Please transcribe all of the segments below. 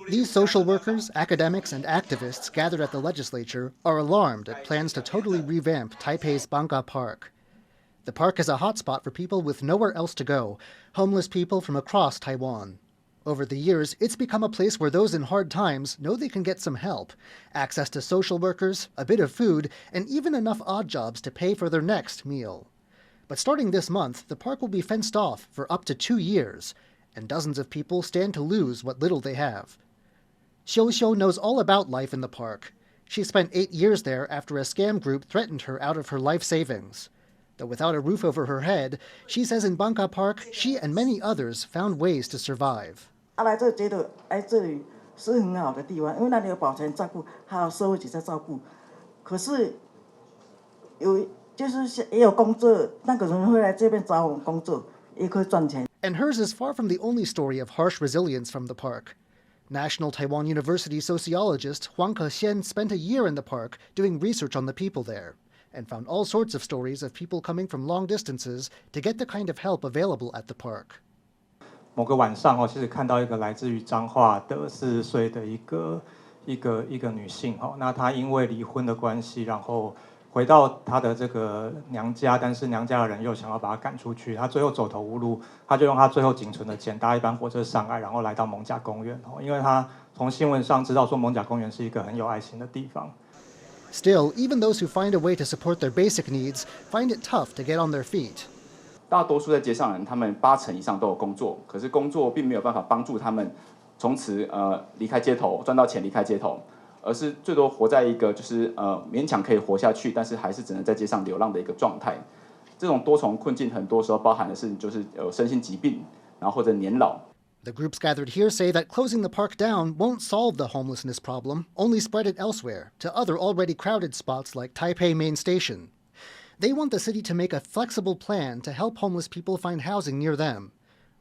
These social workers, academics, and activists gathered at the legislature are alarmed at plans to totally revamp Taipei's Bangka Park. The park is a hotspot for people with nowhere else to go, homeless people from across Taiwan. Over the years, it's become a place where those in hard times know they can get some help, access to social workers, a bit of food, and even enough odd jobs to pay for their next meal. But starting this month, the park will be fenced off for up to 2 years, and dozens of people stand to lose what little they have. Xiu Xiu knows all about life in the park. She spent 8 years there after a scam group threatened her out of her life savings. Though without a roof over her head, she says in Bangka Park, she and many others found ways to survive. 来这觉得这里是很好的地方，因为那里有保全照顾，还有社会局在照顾。可是就是也有工作，那个人会来这边找我们工作，也可以赚钱。And hers is far from the only story of harsh resilience from the park. National Taiwan University sociologist Huang Kexian spent a year in the park doing research on the people there, and found all sorts of stories of people coming from long distances to get the kind of help available at the park. 某个晚上其实看到一个来自于彰化的40岁的一个女性那她因为离婚的关系，然后回到她的这个娘家，但是娘家的人又想要把她赶出去，她最后走投无路，她就用她最后仅存的钱搭一班火车上来，然后来到蒙甲公园因为她从新闻上知道说蒙甲公园是一个很有爱心的地方。Still, even those who find a way to support their basic needs find it tough to get on their feet. 大多数在街上人，他们80%以上都有工作，可是工作并没有办法帮助他们从此离开街头，赚到钱离开街头，而是最多活在一个就是勉强可以活下去，但是还是只能在街上流浪的一个状态。这种多重困境，很多时候包含的是就是有身心疾病，然后或者年老。The groups gathered here say that closing the park down won't solve the homelessness problem, only spread it elsewhere, to other already crowded spots like Taipei Main Station. They want the city to make a flexible plan to help homeless people find housing near them.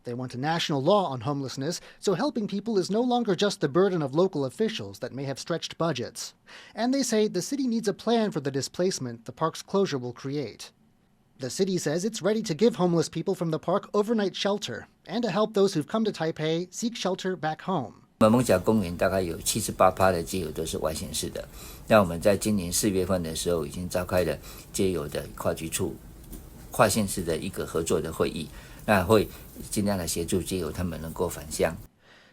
They want a national law on homelessness, so helping people is no longer just the burden of local officials that may have stretched budgets. And they say the city needs a plan for the displacement the park's closure will create. The city says it's ready to give homeless people from the park overnight shelter, and to help those who've come to Taipei seek shelter back home. 蒙甲公园大概有78%的街友都是外县市的。那我们在今年4月份的时候，已经召开了街友的跨局处、跨县市的一个合作的会议，那会尽量来协助街友他们能够返乡。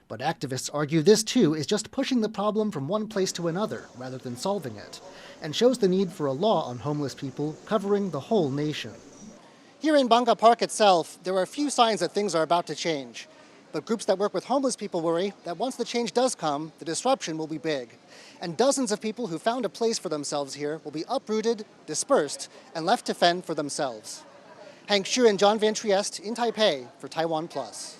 But activists argue this too is just pushing the problem from one place to another rather than solving it, and shows the need for a law on homeless people covering the whole nation. Here in Bangka Park itself, there are a few signs that things are about to change. But groups that work with homeless people worry that once the change does come, the disruption will be big. And dozens of people who found a place for themselves here will be uprooted, dispersed, and left to fend for themselves. Hank Xu and John Van Trieste in Taipei for TaiwanPlus.